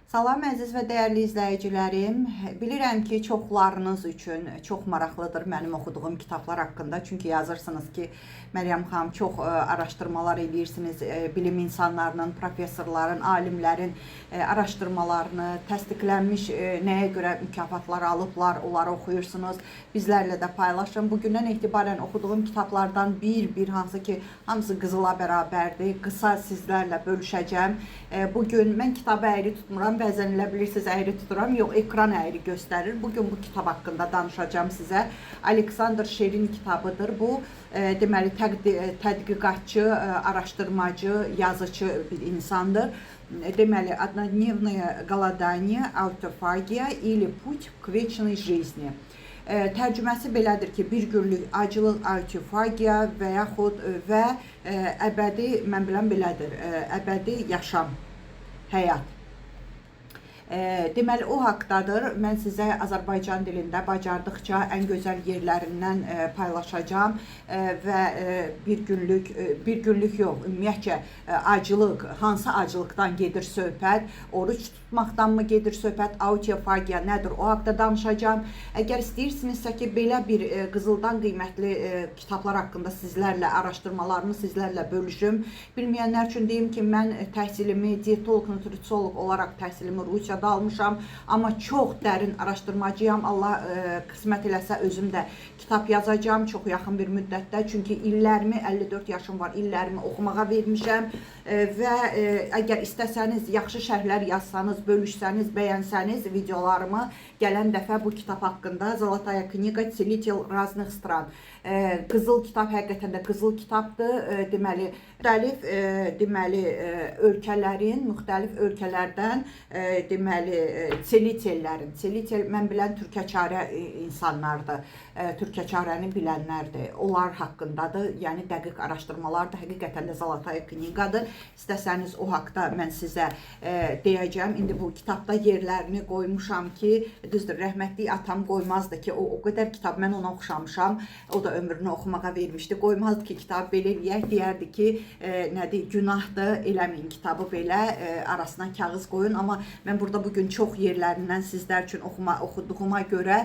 Salam əziz və dəyərli izləyicilərim. Bilirəm ki, çoxlarınız üçün çox maraqlıdır mənim oxuduğum kitablar haqqında. Çünki yazırsınız ki, Məryəm xanım çox araşdırmalar edirsiniz. Bilim insanlarının, professorların, alimlərin araşdırmalarını, təsdiqlənmiş nəyə görə mükafatlar alıblar, onları oxuyursunuz. Bizlərlə də paylaşın. Bugündən etibarən oxuduğum kitablardan bir hansı ki, hamısı qızıla bərabərdir. Qısa sizlərlə bölüşəcəm. Bugün mən kitabı əyri tutmuram. Bəzən elə bilirsiniz əyri tuturam. Yox, ekran əyri göstərir. Bugün bu kitab haqqında danışacağım sizə. Alexander Sherin kitabıdır bu. Deməli, tədqiqatçı, araşdırmacı, yazıcı bir insandır. Deməli, однодневное голодание, аутофагия или путь к вечной жизни. Tərcüməsi belədir ki, bir günlük acılıq, autofagiya və yaxud və əbədi, mən bilən belədir, əbədi yaşam, həyat. Deməli, o haqdadır. Mən sizə Azərbaycan dilində bacardıqca ən gözəl yerlərindən paylaşacağım və bir günlük yox, ümumiyyətcə acılıq, hansı acılıqdan gedir söhbət, oruç tutmaqdanmı gedir söhbət, autofagiya nədir, o haqda danışacağım. Əgər istəyirsinizsə ki, belə bir qızıldan qiymətli kitablar haqqında sizlərlə, araşdırmalarımı sizlərlə bölüşüm. Bilməyənlər üçün deyim ki, mən təhsilimi diyetolog, nutrisolog olaraq təhsilimi Rusiyada almışam, amma çox dərin araşdırmacıyam. Allah qismət eləsə özüm də kitab yazacağım çox yaxın bir müddətdə. Çünki illərimi, 54 yaşım var, illərimi oxumağa vermişəm və əgər istəsəniz, yaxşı şərhlər yazsanız, bölüşsəniz, bəyənsəniz videolarımı, gələn dəfə bu kitab haqqında Zolotaya kniga Целитель разных стран. Qızıl kitab həqiqətən də qızıl kitabdır. Deməli, ölkələrin, müxtəlif ölkələrdən deməli, celitellərin, celitel mən bilən türkəçarə insanlardır, türkəçarəni bilənlərdir, onlar haqqındadır, yəni dəqiq araşdırmalardır, həqiqətən də Zolotaya knigadır. İstəsəniz o haqda mən sizə deyəcəm. İndi bu kitabda yerlərini qoymuşam ki, düzdür, rəhmətli atam qoymazdı ki, o qədər kitab mən ona oxşamışam, o da ömrünü oxumağa vermişdi, qoymazdı ki, kitab belə eləyək, deyərdi ki, nədir, günahdır, eləməyin kitabı belə, arasına kağız qoyun, amma mən burada bugün çox yerlərindən sizlər üçün oxuduğuma görə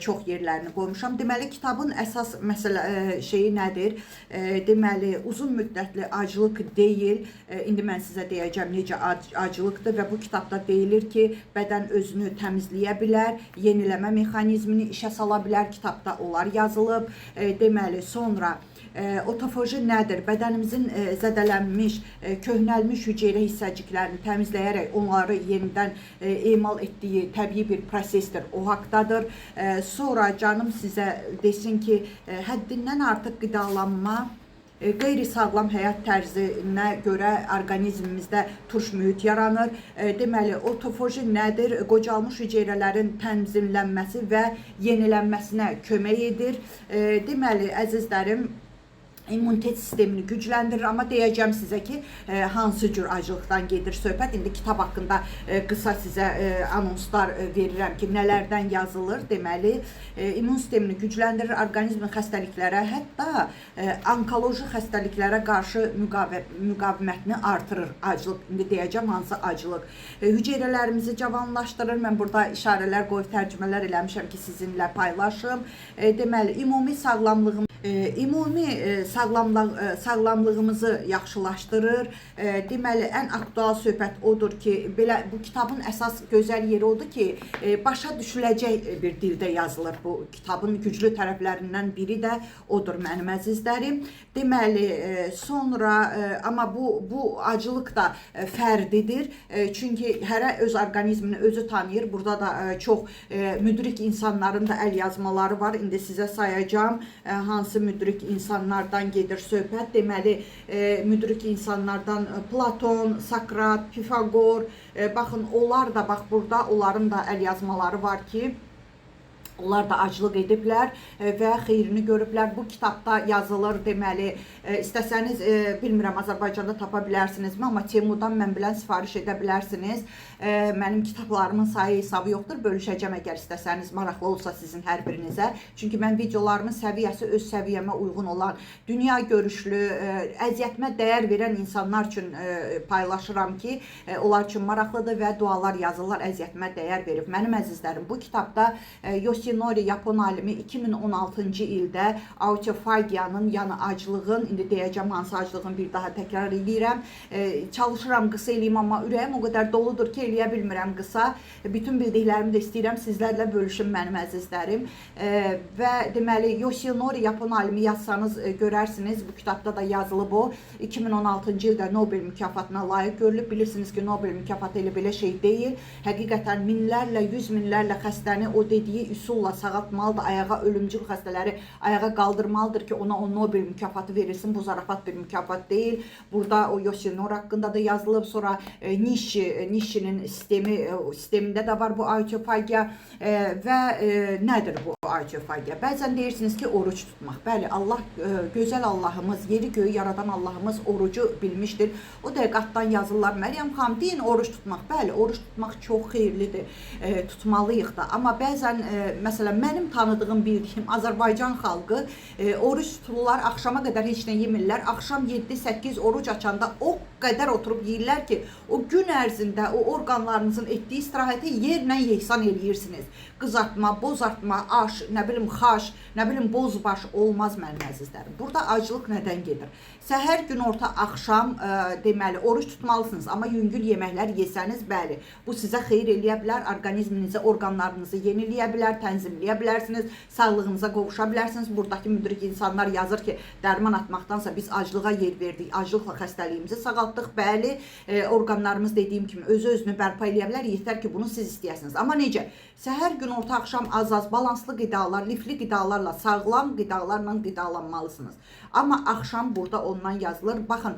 çox yerlərini qoymuşam. Deməli, kitabın əsas şeyi nədir? Deməli, uzun müddətli acılıq deyil. İndi mən sizə deyəcəm necə acılıqdır və bu kitabda deyilir ki, bədən özünü təmizləyə bilər, yeniləmə mexanizmini işə sala bilər. Kitabda onlar yazılıb. Deməli, sonra otofaji nədir? Bədənimizin zədələnmiş, köhnəlmiş hüceyrə hissəciklərini təmizləyərək onları yenidən emal etdiyi təbii bir prosesdir. O haqdadır. Sonra canım sizə desin ki, həddindən artıq qidalanma, qeyri-sağlam həyat tərzinə görə orqanizmimizdə turş mühit yaranır. Deməli, otofaji nədir? Qocalmış hüceyrələrin tənzimlənməsi və yenilənməsinə kömək edir. Deməli, əzizlərim, immunitet sistemini gücləndirir, amma deyəcəm sizə ki, hansı cür acılıqdan gedir söhbət. İndi kitab haqqında qısa sizə anonslar verirəm ki, nələrdən yazılır. Deməli, immun sistemini gücləndirir, orqanizmin xəstəliklərə, hətta onkoloji xəstəliklərə qarşı müqavimətini artırır acılıq. İndi deyəcəm hansı acılıq. Hüceyrələrimizi cavanlaşdırır. Mən burada işarələr qoyub tərcümələr eləmişəm ki, sizinlə paylaşım. Deməli, ümumi sağlamlığımızı yaxşılaşdırır. Deməli, ən aktual söhbət odur ki, belə bu kitabın əsas gözəl yeri odur ki, başa düşüləcək bir dildə yazılır. Bu kitabın güclü tərəflərindən biri də odur mənim əzizlərim. Deməli, sonra amma bu acılıq da fərdidir. Çünki hərə öz orqanizmini özü tanıyır. Burada da çox müdrik insanların da əl yazmaları var. İndi sizə sayacağım hansı müdrik insanlardan gedir söhbət. Deməli, müdrik insanlardan Platon, Sakrat, Pifagor, baxın, onlar da, bax burada onların da əl yazmaları var ki, Onlar da aclıq ediblər və xeyrini görüblər. Bu kitabda yazılır, deməli, istəsəniz, bilmirəm, Azərbaycanda tapa bilərsinizmi, amma Temudan mən bilən sifariş edə bilərsiniz. Mənim kitablarımın sayı hesabı yoxdur, bölüşəcəm əgər istəsəniz, maraqlı olsa sizin hər birinizə. Çünki mən videolarımın səviyyəsi öz səviyyəmə uyğun olan, dünya görüşlü, əziyyətimə dəyər verən insanlar üçün paylaşıram ki, onlar üçün maraqlıdır və dualar yazırlar, əziyyətimə dəyər verib. Mənim əzizlərim, bu kitabda Yoshinori Yapon alimi 2016-cı ildə autofagiyanın, yəni aclığın, indi deyəcəm hansı aclığın, bir daha təkrar edirəm. Çalışıram qısa eləyim, amma ürəyim o qədər doludur ki, eləyə bilmirəm qısa. Bütün bildiklərimi də istəyirəm sizlərlə bölüşüm mənim əzizlərim. Və deməli, Yoshinori Yapon alimi yazsanız görərsiniz, bu kitabda da yazılıb o. 2016-cı ildə Nobel mükafatına layiq görülüb. Bilirsiniz ki, Nobel mükafatı elə belə şey deyil. Həqiqətən minlərlə, yüz minlərlə xəstəni o dediyi üsulla sağaltmalıdır, ayağa ölümcül xəstələri ayağa qaldırmalıdır ki, ona o Nobel mükafatı verilsin. Bu zarafat bir mükafat deyil. Burada o Yoshinori haqqında da yazılıb. Sonra Nishinin sistemində də var bu autofagiya və nədir bu autofagiya? Bəzən deyirsiniz ki, oruç tutmaq. Bəli, Allah, gözəl Allahımız, yeri göyü yaradan Allahımız orucu bilmişdir. O dəqiqatdan yazırlar, Məryəm xanım, deyin oruç tutmaq. Bəli, oruç tutmaq çox xeyirlidir, tutmalıyıq da. Amma bəzən, məsələn, mənim tanıdığım, bildiyim Azərbaycan xalqı oruç tuturlar, axşama qədər heç nə yemirlər. Axşam 7-8 oruç açanda o qədər oturub yeyirlər ki, o gün ərzində o orqanlarınızın etdiyi istirahəti yerlə yehsan eləyirsiniz. Qızartma, bozartma, aş, nə bilim xaş, nə bilim bozbaş olmaz mənim əzizlərim. Burada aclıq nədən gedir? Səhər, günorta, axşam deməli oruç tutmalısınız, amma yüngül yeməklər yesəniz, bəli, bu sizə xeyir eləyə bilər, orqanizminizə, orqanlarınızı yeniləyə bilər, tənzimləyə bilərsiniz, sağlığınıza qovuşa bilərsiniz. Buradakı müdrik insanlar yazır ki, dərman atmaqdansa biz aclığa yer verdik, aclıqla xəstəliyimizi sağaltdıq. Bəli, orqanlarımız dediyim kimi özü-özünü bərpa eləyə bilər, yetər ki, bunu siz istəyəsiniz. Amma necə? Səhər, günorta, axşam az-az balanslı qidalar, lifli qidalarla, sağlam qidalarla qidalanmalısınız. Amma axşam burada ondan yazılır. Baxın,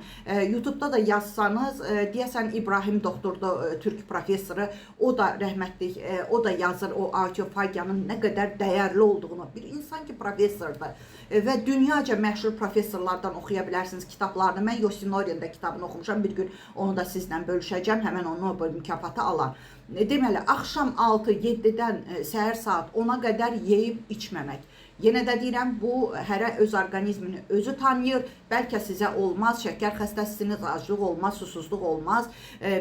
YouTube'da da yazsanız, deyəsən İbrahim doktorda, Türk professoru, o da rəhmətlik, o da yazır o autofagiyanın nə qədər dəyərli olduğunu. Bir insan ki, professordur və dünyaca məşhur professorlardan oxuya bilərsiniz kitablarını. Mən Yoshinori'nin də kitabını oxumuşam, bir gün onu da sizlə bölüşəcəm, həmən o Nobel mükafatı alar. Deməli, axşam 6-7-dən səhər saat 10-a qədər yeyib içməmək. Yenə də deyirəm, bu hərə öz orqanizmini özü tanıyır. Bəlkə sizə olmaz, şəkər xəstəsiniz, aclıq olmaz, susuzluq olmaz.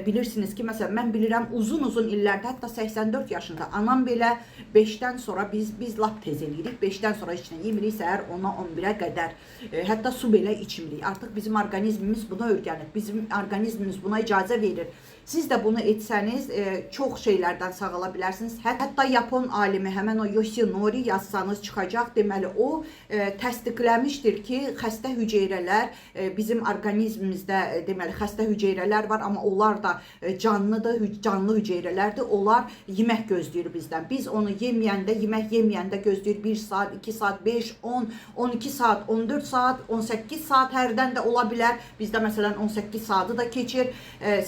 Bilirsiniz ki, məsələn, mən bilirəm uzun-uzun illərdə, hətta 84 yaşında anam belə 5-dən sonra biz lap tez eləyirik. 5-dən sonra heç nə yemirik, səhər 10-a 11-ə qədər. Hətta su belə içmirik. Artıq bizim orqanizmimiz buna öyrənib. Bizim orqanizmimiz buna icazə verir. Siz də bunu etsəniz, çox şeylərdən sağala bilərsiniz. Hətta Yapon alimi, həmən o Yoshinori yazsanız çıxacaq. Deməli, o təsdiqləmişdir ki, xəstə hüceyrələr, bizim orqanizmimizdə deməli, xəstə hüceyrələr var, amma onlar da canlıdır, canlı hüceyrələrdir. Onlar yemək gözləyir bizdən. Biz onu yeməyəndə, yemək yeməyəndə gözləyir 1 saat, 2 saat, 5, 10, 12 saat, 14 saat, 18 saat hərdən də ola bilər. Bizdə məsələn 18 saatı da keçir.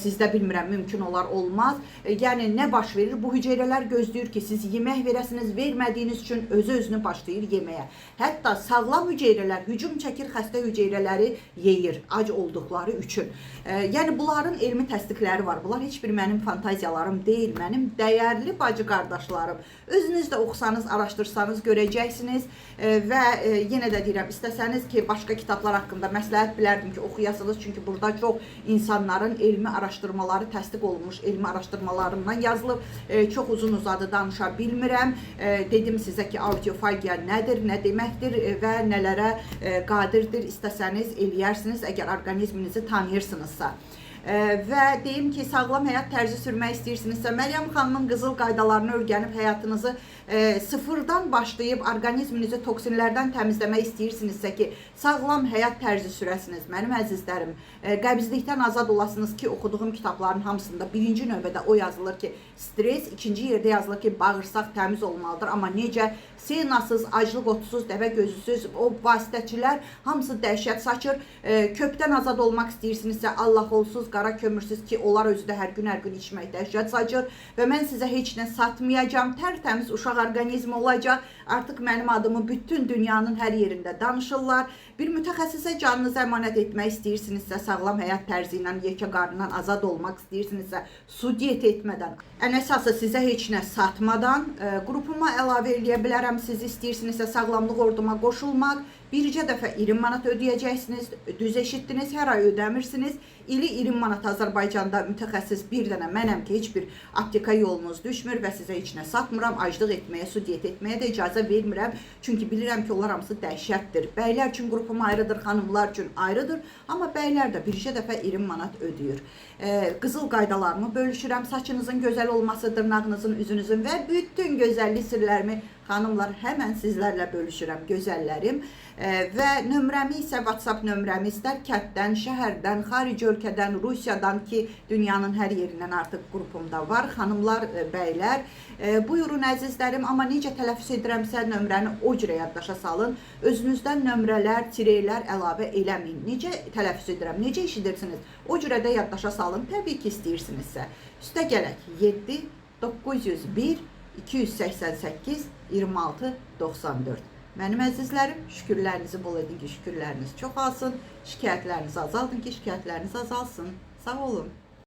Sizdə bilmirəm, mümkün olar, olmaz. Yəni, nə baş verir? Bu hüceyrələr gözləyir ki, siz yemək verəsiniz, vermədiyiniz üçün özü-özünü başlayır yeməyə. Hətta sağlam hüceyrələr hücum çəkir, xəstə hüceyrələri yeyir, ac olduqları üçün. Yəni, bunların elmi təsdiqləri var. Bunlar heç bir mənim fantaziyalarım deyil, mənim dəyərli bacı qardaşlarım. Özünüz də oxusanız, araşdırsanız görəcəksiniz və yenə də deyirəm, istəsəniz ki, başqa kitablar haqqında məsləhət bilərdim ki, oxuyasınız. Çünki burada çox insanların elmi araşdırmaları təsdiq olunmuş, elmi araşdırmalarından yazılıb. Çox uzun-uzadı danışa bilmirəm. Dedim sizə ki, autofagiya nədir, nə deməkdir və nələrə qadirdir, istəsəniz eləyərsiniz, əgər orqanizminizi tanıyırsınızsa. Və deyim ki, sağlam həyat tərzi sürmək istəyirsinizsə, Məryəm xanımın qızıl qaydalarını öyrənib həyatınızı sıfırdan başlayıb orqanizminizi toksinlərdən təmizləmək istəyirsinizsə ki, sağlam həyat tərzi sürəsiniz, mənim əzizlərim, qəbizlikdən azad olasınız ki, oxuduğum kitabların hamısında birinci növbədə o yazılır ki, stres, ikinci yerdə yazılır ki, bağırsaq təmiz olmalıdır, amma necə? Senasız, aclıq otusuz, dəvə gözüsüz, o vasitəçilər hamısı dəhşət saçır. Köpdən azad olmaq istəyirsinizsə, Allah olsuz, qara kömürsüz ki, onlar özü də hər gün içmək dəhşət saçır və mən sizə heç nə satmayacağam. Tərtəmiz uşaq orqanizmi olacaq. Artıq mənim adımı bütün dünyanın hər yerində danışırlar. Bir mütəxəssisə canınızı əmanət etmək istəyirsinizsə, sağlam həyat tərzi ilə yekə qarnından azad olmaq istəyirsinizsə, su diyet etmədən, ən əsası sizə heç nə satmadan qrupuma əlavə eləyə bilərəm. Siz istəyirsinizsə sağlamlıq orduma qoşulmaq, bircə dəfə 20 manat ödəyəcəksiniz. Düz eşitdiniz, hər ay ödəmirsiniz. İli 20 manat Azərbaycanda mütəxəssis bir dənə mənəm ki, heç bir apteka yolunuz düşmür və sizə heç nə satmıram. Aclıq etməyə, su diyet etməyə də icazə vermirəm. Çünki bilirəm ki, onlar hamısı dəhşətdir. Bəylər üçün qrupum ayrıdır, xanımlar üçün ayrıdır. Amma bəylər də bircə dəfə 20 manat ödəyir. Qızıl qaydalarımı bölüşürəm. Saçınızın gözəl olması, dırnağınızın, üzünüzün və bütün gözəllik sirlərimi xanımlar həmən sizlərlə bölüşürəm, gözəllərim. Və nömrəmi isə WhatsApp nömrəmi istər kənddən, şəhərdən, xarici ölkədən, Rusiyadan ki, dünyanın hər yerindən artıq qrupumda var. Xanımlar, bəylər, buyurun əzizlərim, amma necə tələffüz edirəmsə nömrəni o cürə yaddaşa salın. Özünüzdən nömrələr, tireylər əlavə eləməyin. Necə tələffüz edirəm, necə eşidirsiniz? O cürə də yaddaşa salın, təbii ki, istəyirsinizsə. Üstə gələk 7 901 288 26 94. Mənim əzizlərim, şükürlərinizi bol edin ki, şükürləriniz çox alsın, şikayətlərinizi azaldın ki, şikayətləriniz azalsın. Sağ olun.